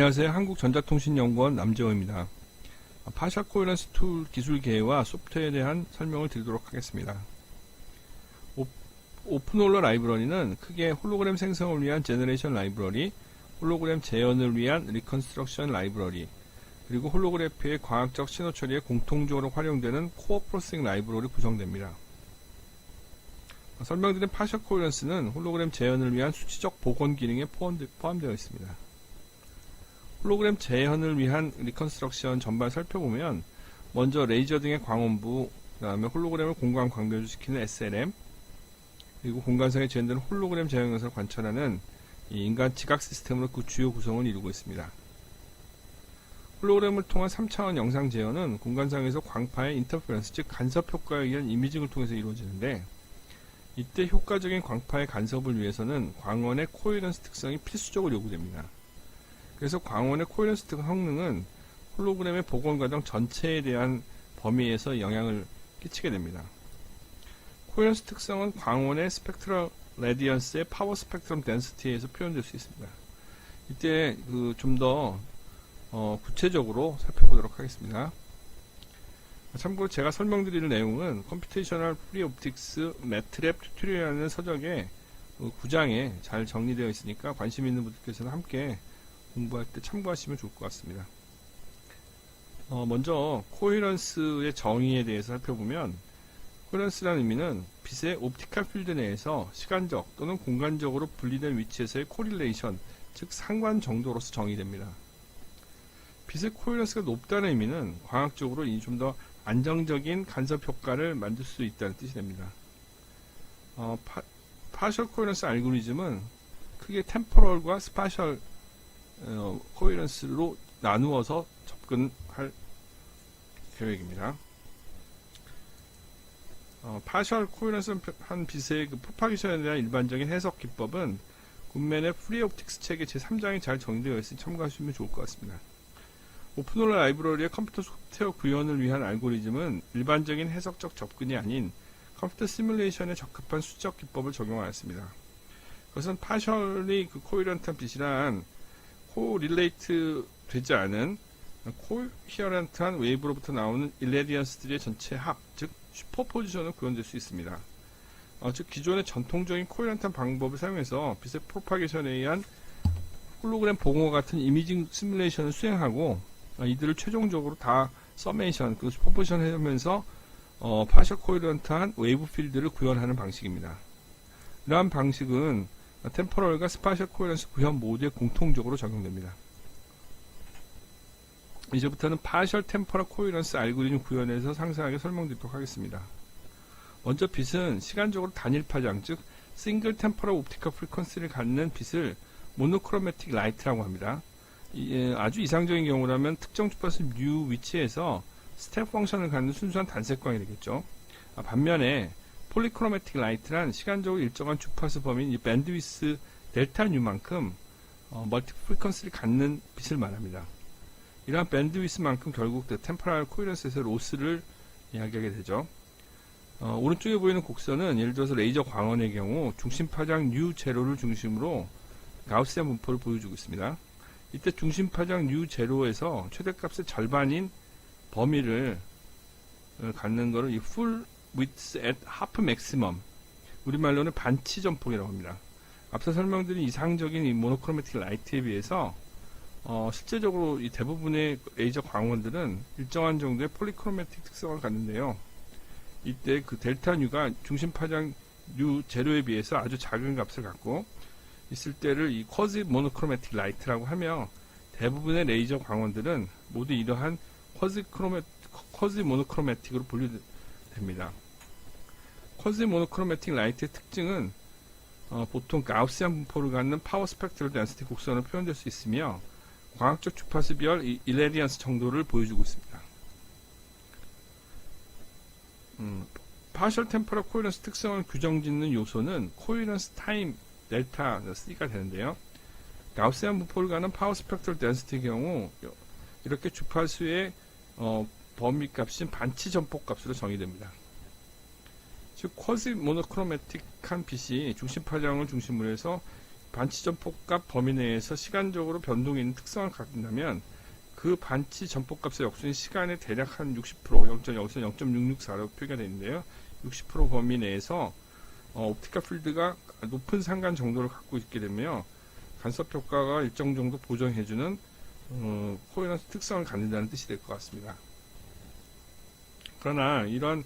안녕하세요. 한국전자통신연구원 남재호입니다. 파셜 코헤런스 툴 기술계와 소프트웨어에 대한 설명을 드리도록 하겠습니다. 오픈홀러 라이브러리는 크게 홀로그램 생성을 위한 제너레이션 라이브러리, 홀로그램 재현을 위한 리컨스트럭션 라이브러리, 그리고 홀로그래피의 과학적 신호 처리에 공통적으로 활용되는 코어 프로세싱 라이브러리로 구성됩니다. 설명드린 파셜 코헤런스는 홀로그램 재현을 위한 수치적 복원 기능에 포함되어 있습니다. 홀로그램 재현을 위한 리컨스트럭션 전반을 살펴보면 먼저 레이저 등의 광원부, 그 다음에 홀로그램을 공간 광배주시키는 SLM, 그리고 공간상에 재현되는 홀로그램 재현 영상을 관찰하는 이 인간 지각 시스템으로 그 주요 구성을 이루고 있습니다. 홀로그램을 통한 3차원 영상 재현은 공간상에서 광파의 인터페런스, 즉 간섭 효과에 의한 이미징을 통해서 이루어지는데, 이때 효과적인 광파의 간섭을 위해서는 광원의 코헤런스 특성이 필수적으로 요구됩니다. 그래서 광원의 코헤런스 성능은 홀로그램의 복원 과정 전체에 대한 범위에서 영향을 끼치게 됩니다. 코헤런스 특성은 광원의 스펙트럴 레디언스의 파워 스펙트럼 덴시티에서 표현될 수 있습니다. 이때 좀 더 구체적으로 살펴보도록 하겠습니다. 참고로 제가 설명드릴 내용은 컴퓨테이셔널 프리 옵틱스 매트랩 튜토리얼이라는 서적의 9장에 잘 정리되어 있으니까 관심 있는 분들께서는 함께 공부할 때 참고하시면 좋을 것 같습니다. 먼저 코헤런스의 정의에 대해서 살펴보면, 코헤런스라는 의미는 빛의 옵티컬 필드 내에서 시간적 또는 공간적으로 분리된 위치에서의 코릴레이션, 즉 상관 정도로서 정의됩니다. 빛의 코헤런스가 높다는 의미는 과학적으로 좀 더 안정적인 간섭 효과를 만들 수 있다는 뜻이 됩니다. 파셜 코헤런스 알고리즘은 크게 템포럴과 스파셜 코헤런스로 나누어서 접근할 계획입니다. 파셜 코헤런스 한 빛의 프로파게이션에 대한 일반적인 해석 기법은 굿맨의 프리 옵틱스 책의 제3장에 잘 정리되어 있으니 참고하시면 좋을 것 같습니다. 오픈홀러 라이브러리의 컴퓨터 소프트웨어 구현을 위한 알고리즘은 일반적인 해석적 접근이 아닌 컴퓨터 시뮬레이션에 적합한 수적 기법을 적용하였습니다. 그것은 파셜리 코헤런트한 빛이란 코릴레이트 되지 않은 코히어런트한 웨이브로부터 나오는 일레디언스들의 전체 합, 즉 슈퍼포지션을 구현될 수 있습니다. 즉 기존의 전통적인 코히어런트한 방법을 사용해서 빛의 프로파게이션에 의한 홀로그램 복원과 같은 이미징 시뮬레이션을 수행하고 이들을 최종적으로 다 서메이션, 슈퍼포지션 하면서 파셜 코히어런트한 웨이브 필드를 구현하는 방식입니다. 이러한 방식은 템포럴과 스파셜 코헤런스 구현 모두에 공통적으로 적용됩니다. 이제부터는 파셜 템포럴 코헤런스 알고리즘 구현에서 상세하게 설명드리도록 하겠습니다. 먼저 빛은 시간적으로 단일 파장, 즉 싱글 템포럴 옵티컬 프리퀀시를 갖는 빛을 모노크로매틱 라이트라고 합니다. 아주 이상적인 경우라면 특정 주파수 뉴 위치에서 스텝 펑션을 갖는 순수한 단색광이 되겠죠. 반면에 폴리크로매틱 라이트란 시간적으로 일정한 주파수 범위인 밴드위스 델타 뉴만큼 멀티 프리퀀시를 갖는 빛을 말합니다. 이러한 밴드위스만큼 결국 템포럴 코헤런스에서 로스를 이야기하게 되죠. 오른쪽에 보이는 곡선은 예를 들어서 레이저 광원의 경우 중심 파장 뉴 제로를 중심으로 가우시안 분포를 보여주고 있습니다. 이때 중심 파장 뉴 제로에서 최대값의 절반인 범위를 갖는 것을 풀 width at half maximum, 우리말로는 반치 전폭이라고 합니다. 앞서 설명드린 이상적인 이 모노크로매틱 라이트에 비해서 실제적으로 이 대부분의 레이저 광원들은 일정한 정도의 폴리크로매틱 특성을 갖는데요. 이때 델타 뉴가 중심 파장 뉴 제로에 비해서 아주 작은 값을 갖고 있을 때를 이 쿼지 모노크로매틱 라이트라고 하며, 대부분의 레이저 광원들은 모두 이러한 쿼지 모노크로매틱으로 분류됩니다. 쿼지 모노크로매틱 라이트의 특징은 보통 가우시안 분포를 갖는 파워 스펙트럴 덴시티 곡선으로 표현될 수 있으며, 과학적 주파수별 일레디언스 정도를 보여주고 있습니다. 파셜 템포럴 코헤런스 특성을 규정짓는 요소는 코헤런스 타임 델타 C가 되는데요. 가우시안 분포를 갖는 파워 스펙트럴 덴시티의 경우 이렇게 주파수의 범위값인 반치 전폭 값으로 정의됩니다. 즉 쿼지 모노크로매틱한 빛이 중심 파장을 중심으로 해서 반치 전폭값 범위 내에서 시간적으로 변동이 있는 특성을 갖는다면 그 반치 전폭값의 역수인 시간의 대략 한 60%, 여기서 0.664라고 표기가 되어 있는데요. 60% 범위 내에서 옵티컬 필드가 높은 상간 정도를 갖고 있게 되며 간섭 효과가 일정 정도 보정해주는 코헤런스 특성을 갖는다는 뜻이 될 것 같습니다. 그러나 이러한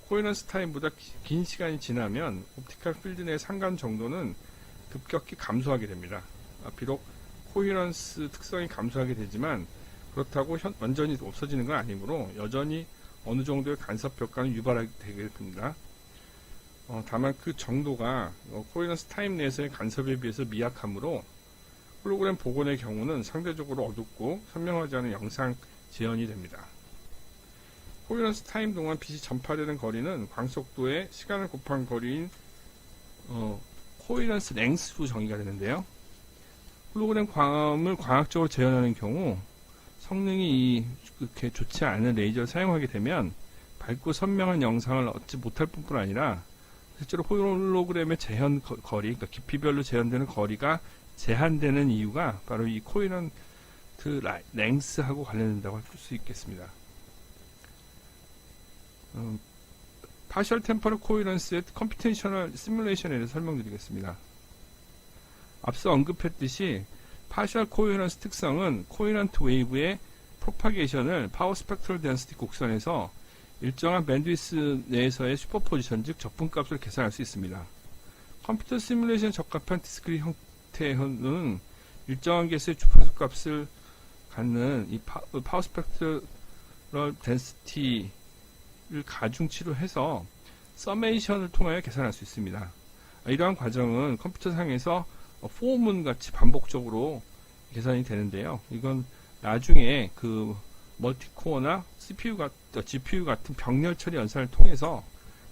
코헤런스 타임보다 긴 시간이 지나면 옵티컬 필드 내 상간 정도는 급격히 감소하게 됩니다. 비록 코헤런스 특성이 감소하게 되지만 그렇다고 완전히 없어지는 건 아니므로 여전히 어느 정도의 간섭 효과는 유발하게 되게 됩니다. 다만 그 정도가 코헤런스 타임 내에서의 간섭에 비해서 미약하므로 홀로그램 복원의 경우는 상대적으로 어둡고 선명하지 않은 영상 재현이 됩니다. 코헤런스 타임 동안 빛이 전파되는 거리는 광속도의 시간을 곱한 거리인 코헤런스 랭스로 정의가 되는데요. 홀로그램 광을 광학적으로 재현하는 경우 성능이 그렇게 좋지 않은 레이저를 사용하게 되면 밝고 선명한 영상을 얻지 못할 뿐만 아니라 실제로 홀로그램의 재현 거리, 그러니까 깊이별로 재현되는 거리가 제한되는 이유가 바로 이 코헤런트 랭스하고 관련된다고 할 수 있겠습니다. 파셜 템퍼럴 코헤런스의 컴퓨테이셔널 시뮬레이션에 대해서 설명드리겠습니다. 앞서 언급했듯이 파셜 코헤런스 특성은 코헤런트 웨이브의 프로파게이션을 파워 스펙트럴 덴시티 곡선에서 일정한 밴드위스 내에서의 슈퍼포지션, 즉 적분값을 계산할 수 있습니다. 컴퓨터 시뮬레이션에 적합한 디스크릿 형태는 일정한 개수의 주파수 값을 갖는 이 파워 스펙트럴 덴시티를 가중치로 해서 서메이션을 통하여 계산할 수 있습니다. 이러한 과정은 컴퓨터상에서 포문 같이 반복적으로 계산이 되는데요. 이건 나중에 그 멀티코어나 GPU 같은 병렬 처리 연산을 통해서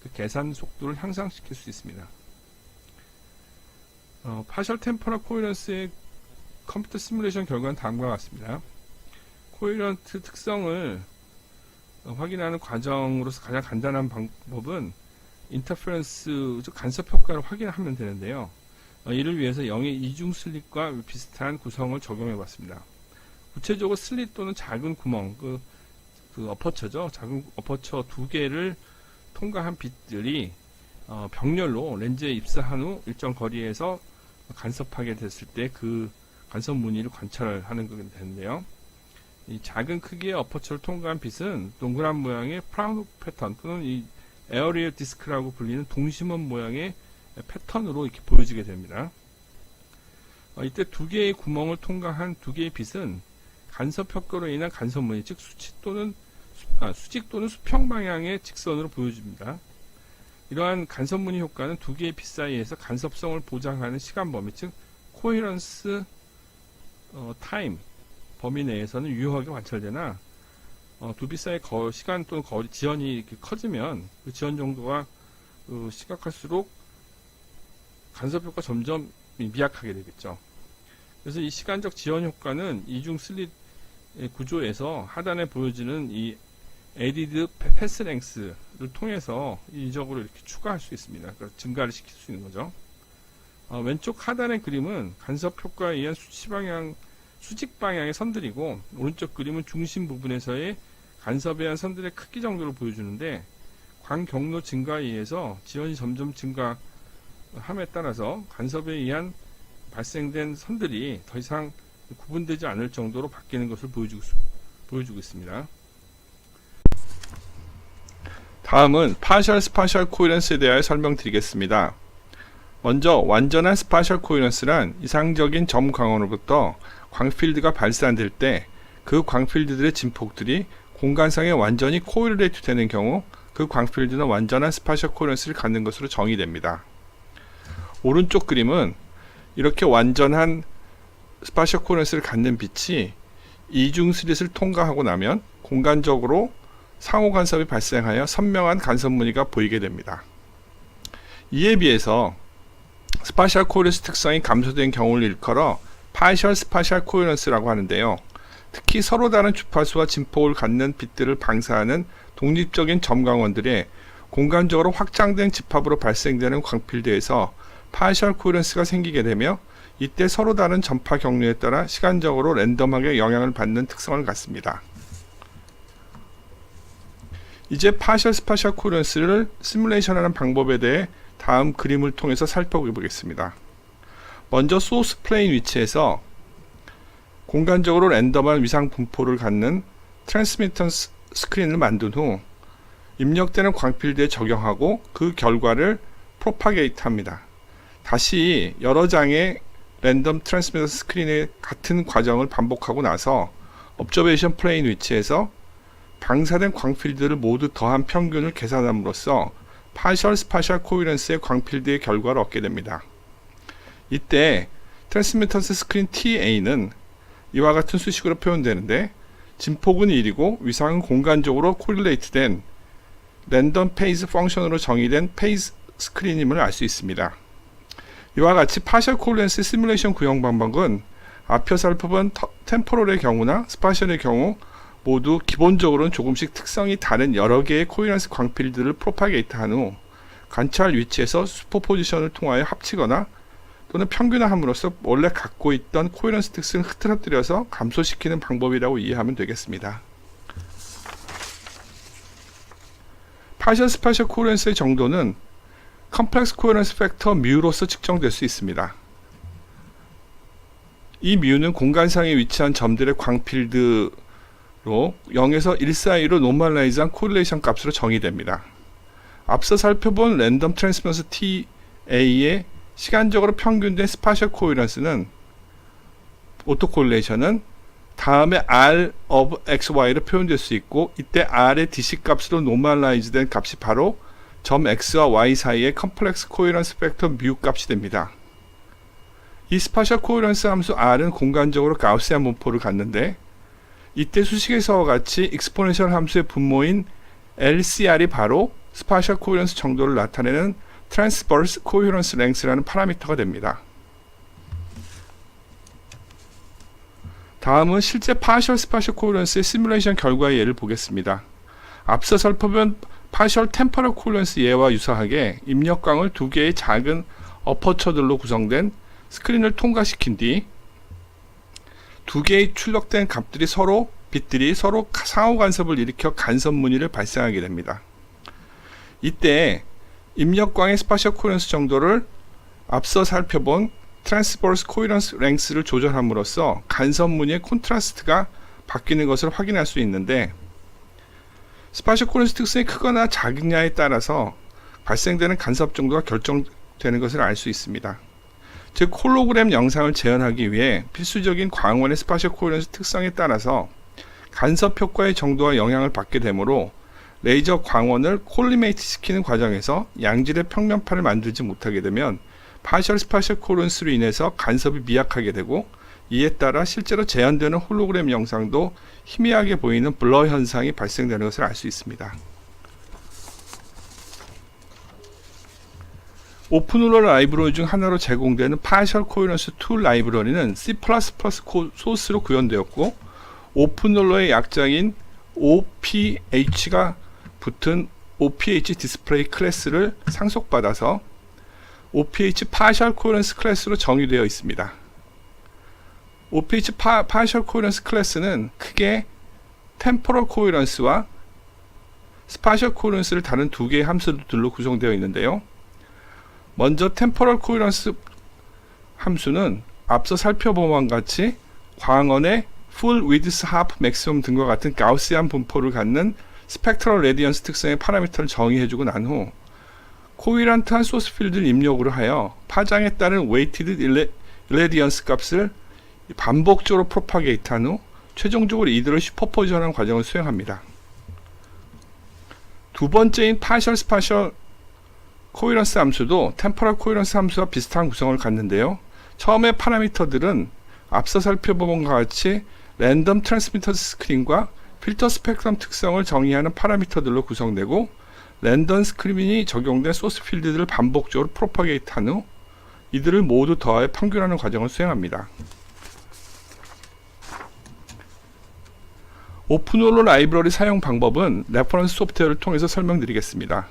그 계산 속도를 향상시킬 수 있습니다. 파셜 템퍼럴 코헤런스의 컴퓨터 시뮬레이션 결과는 다음과 같습니다. 코헤런트 특성을 확인하는 과정으로서 가장 간단한 방법은 인터페런스, 즉 간섭 효과를 확인하면 되는데요. 이를 위해서 0의 이중 슬릿과 비슷한 구성을 적용해 봤습니다. 구체적으로 슬릿 또는 작은 구멍, 그 어퍼처죠. 작은 어퍼처 두 개를 통과한 빛들이 병렬로 렌즈에 입사한 후 일정 거리에서 간섭하게 됐을 때 그 간섭 무늬를 관찰하는 것이 되는데요. 이 작은 크기의 어퍼처를 통과한 빛은 동그란 모양의 프라운 패턴 또는 이 에어리얼 디스크라고 불리는 동심원 모양의 패턴으로 이렇게 보여지게 됩니다. 이때 두 개의 구멍을 통과한 두 개의 빛은 간섭 효과로 인한 간섭 무늬, 즉 수직 또는 수평 방향의 직선으로 보여집니다. 이러한 간섭 무늬 효과는 두 개의 빛 사이에서 간섭성을 보장하는 시간 범위, 즉 코헤런스 타임 범위 내에서는 유효하게 관찰되나 두 빛 사이의 시간 또는 거리 지연이 이렇게 커지면 그 지연 정도가 심각할수록 간섭 효과 점점 미약하게 되겠죠. 그래서 이 시간적 지연 효과는 이중 슬릿 구조에서 하단에 보여지는 이 에디드 패스 랭스를 통해서 이적으로 이렇게 추가할 수 있습니다. 그러니까 증가를 시킬 수 있는 거죠. 왼쪽 하단의 그림은 간섭 효과에 의한 수직 방향의 선들이고, 오른쪽 그림은 중심 부분에서의 간섭에 의한 선들의 크기 정도를 보여주는데, 광 경로 증가에 의해서 지연이 점점 증가함에 따라서 간섭에 의한 발생된 선들이 더 이상 구분되지 않을 정도로 바뀌는 것을 보여주고 있습니다. 다음은 파셜 스파셜 코헤런스에 대하여 설명드리겠습니다. 먼저 완전한 스파셜 코헤런스란 이상적인 점 광원으로부터 광필드가 발산될 때 그 광필드들의 진폭들이 공간상에 완전히 코일레이트 되는 경우 그 광필드는 완전한 스파셜 코헤런스를 갖는 것으로 정의됩니다. 오른쪽 그림은 이렇게 완전한 스파셜 코헤런스를 갖는 빛이 이중 슬릿을 통과하고 나면 공간적으로 상호 간섭이 발생하여 선명한 간섭 무늬가 보이게 됩니다. 이에 비해서 스파셜 코헤런스 특성이 감소된 경우를 일컬어 파셜 스파셜 코헤런스라고 하는데요. 특히 서로 다른 주파수와 진폭을 갖는 빛들을 방사하는 독립적인 점광원들의 공간적으로 확장된 집합으로 발생되는 광필드에서 파셜 코헤런스가 생기게 되며 이때 서로 다른 전파 경로에 따라 시간적으로 랜덤하게 영향을 받는 특성을 갖습니다. 이제 파셜 스파셜 코헤런스를 시뮬레이션하는 방법에 대해 다음 그림을 통해서 살펴보겠습니다. 먼저 소스 플레인 위치에서 공간적으로 랜덤한 위상 분포를 갖는 트랜스미턴스 스크린을 만든 후 입력되는 광필드에 적용하고 그 결과를 프로파게이트 합니다. 다시 여러 장의 랜덤 트랜스미터 스크린의 같은 과정을 반복하고 나서 observation 플레인 위치에서 방사된 광필드를 모두 더한 평균을 계산함으로써 파셜 스파셜 코헤런스의 광필드의 결과를 얻게 됩니다. 이때 트랜스미턴스 스크린 TA는 이와 같은 수식으로 표현되는데 진폭은 1이고 위상은 공간적으로 코릴레이트된 랜덤 페이즈 펑션으로 정의된 페이즈 스크린임을 알 수 있습니다. 이와 같이 파셜 코헤런스 시뮬레이션 구형 방법은 앞서 살펴본 템포럴의 경우나 스파셜의 경우 모두 기본적으로는 조금씩 특성이 다른 여러 개의 코헤런스 광필드를 프로파게이트한 후 관찰 위치에서 슈퍼포지션을 통하여 합치거나 또는 평균화함으로써 원래 갖고 있던 코헤런스 특성을 흐트러뜨려서 감소시키는 방법이라고 이해하면 되겠습니다. 파셜 스파셜 코헤런스의 정도는 컴플렉스 코헤런스 팩터 뮤로서 측정될 수 있습니다. 이 뮤는 공간상에 위치한 점들의 광필드로 0에서 1 사이로 노멀라이즈한 코릴레이션 값으로 정의됩니다. 앞서 살펴본 랜덤 트랜스미턴스 TA의 시간적으로 평균된 스파셜 코헤런스는 오토코릴레이션은 다음에 R of XY로 표현될 수 있고 이때 R의 DC 값으로 노멀라이즈된 값이 바로 점 X와 Y 사이의 컴플렉스 코헤런스 팩터 뮤 값이 됩니다. 이 스파셜 코헤런스 함수 R은 공간적으로 가우시안 분포를 갖는데 이때 수식에서와 같이 익스포넨셜 함수의 분모인 LCR이 바로 스파셜 코헤런스 정도를 나타내는 트랜스버스 코헤런스 랭스라는 파라미터가 됩니다. 다음은 실제 파셜 스파셜 코헤런스의 시뮬레이션 결과의 예를 보겠습니다. 앞서 살펴본 파셜 템퍼럴 코헤런스 예와 유사하게 입력광을 두 개의 작은 어퍼처들로 구성된 스크린을 통과시킨 뒤 두 개의 출력된 빛들이 서로 상호 간섭을 일으켜 간섭 무늬를 발생하게 됩니다. 이때 입력광의 스파셜 코헤런스 정도를 앞서 살펴본 트랜스버스 코헤런스 랭스를 조절함으로써 간섭 무늬의 콘트라스트가 바뀌는 것을 확인할 수 있는데 스파셜 코헤런스 특성이 크거나 작느냐에 따라서 발생되는 간섭 정도가 결정되는 것을 알 수 있습니다. 즉 홀로그램 영상을 재현하기 위해 필수적인 광원의 스파셜 코헤런스 특성에 따라서 간섭 효과의 정도와 영향을 받게 되므로 레이저 광원을 콜리메이트 시키는 과정에서 양질의 평면판을 만들지 못하게 되면 파셜 스파셜 코헤런스로 인해서 간섭이 미약하게 되고 이에 따라 실제로 재현되는 홀로그램 영상도 희미하게 보이는 블러 현상이 발생되는 것을 알 수 있습니다. 오픈월러 라이브러리 중 하나로 제공되는 파셜 코헤런스 툴 라이브러리는 C++ 소스로 구현되었고 오픈월러의 약자인 OPH가 붙은 OPH 디스플레이 클래스를 상속받아서 OPH 파셜 코헤런스 클래스로 정의되어 있습니다. OPH 파셜 코헤런스 클래스는 크게 템포럴 코헤런스와 스파셜 코헤런스를 다룬 두 개의 함수들로 구성되어 있는데요. 먼저 템포럴 코헤런스 함수는 앞서 살펴본 바와 같이 광원의 full width half maximum 등과 같은 가우시안 분포를 갖는 스펙트럴 레디언스 특성의 파라미터를 정의해주고 난 후 코헤런트한 소스 필드를 입력으로 하여 파장에 따른 웨이티드 레디언스 값을 반복적으로 프로파게이트한 후 최종적으로 이들을 슈퍼포지션하는 과정을 수행합니다. 두 번째인 파셜 스파셜 코헤런스 함수도 템포럴 코헤런스 함수와 비슷한 구성을 갖는데요. 처음의 파라미터들은 앞서 살펴본 것과 같이 랜덤 트랜스미터 스크린과 필터 스펙트럼 특성을 정의하는 파라미터들로 구성되고 랜덤 스크린이 적용된 소스 필드들을 반복적으로 프로파게이트한 후 이들을 모두 더하여 평균하는 과정을 수행합니다. 오픈월러 라이브러리 사용 방법은 레퍼런스 소프트웨어를 통해서 설명드리겠습니다.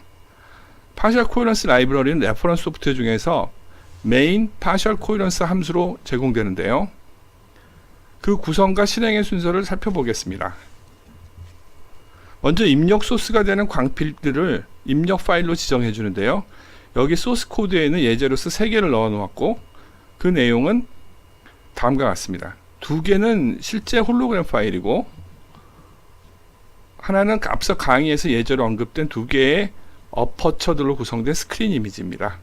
파셜 코헤런스 라이브러리는 레퍼런스 소프트웨어 중에서 main partial coherence 함수로 제공되는데요. 그 구성과 실행의 순서를 살펴보겠습니다. 먼저 입력 소스가 되는 광필들을 입력 파일로 지정해 주는데요. 여기 소스 코드에는 예제로서 3개를 넣어 놓았고, 그 내용은 다음과 같습니다. 2개는 실제 홀로그램 파일이고, 하나는 앞서 강의에서 예제로 언급된 2개의 어퍼처들로 구성된 스크린 이미지입니다.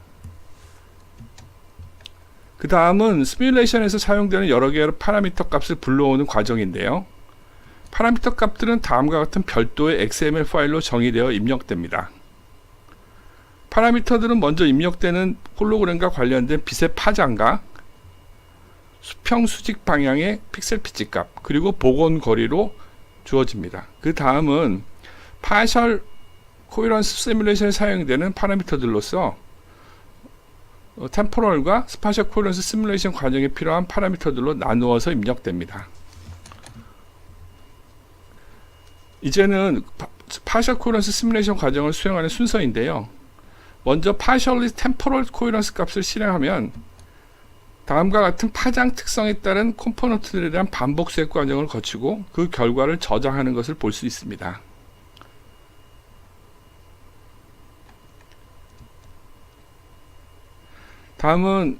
그 다음은 시뮬레이션에서 사용되는 여러 개의 파라미터 값을 불러오는 과정인데요. 파라미터 값들은 다음과 같은 별도의 XML 파일로 정의되어 입력됩니다. 파라미터들은 먼저 입력되는 홀로그램과 관련된 빛의 파장과 수평 수직 방향의 픽셀 피치 값, 그리고 복원 거리로 주어집니다. 그 다음은 파셜 코헤런스 시뮬레이션에 사용되는 파라미터들로서 템포럴과 스파셜 코헤런스 시뮬레이션 과정에 필요한 파라미터들로 나누어서 입력됩니다. 이제는 파셜 코헤런스 시뮬레이션 과정을 수행하는 순서인데요. 먼저 partially temporal coherence 값을 실행하면 다음과 같은 파장 특성에 따른 컴포넌트들에 대한 반복 수액 과정을 거치고 그 결과를 저장하는 것을 볼 수 있습니다. 다음은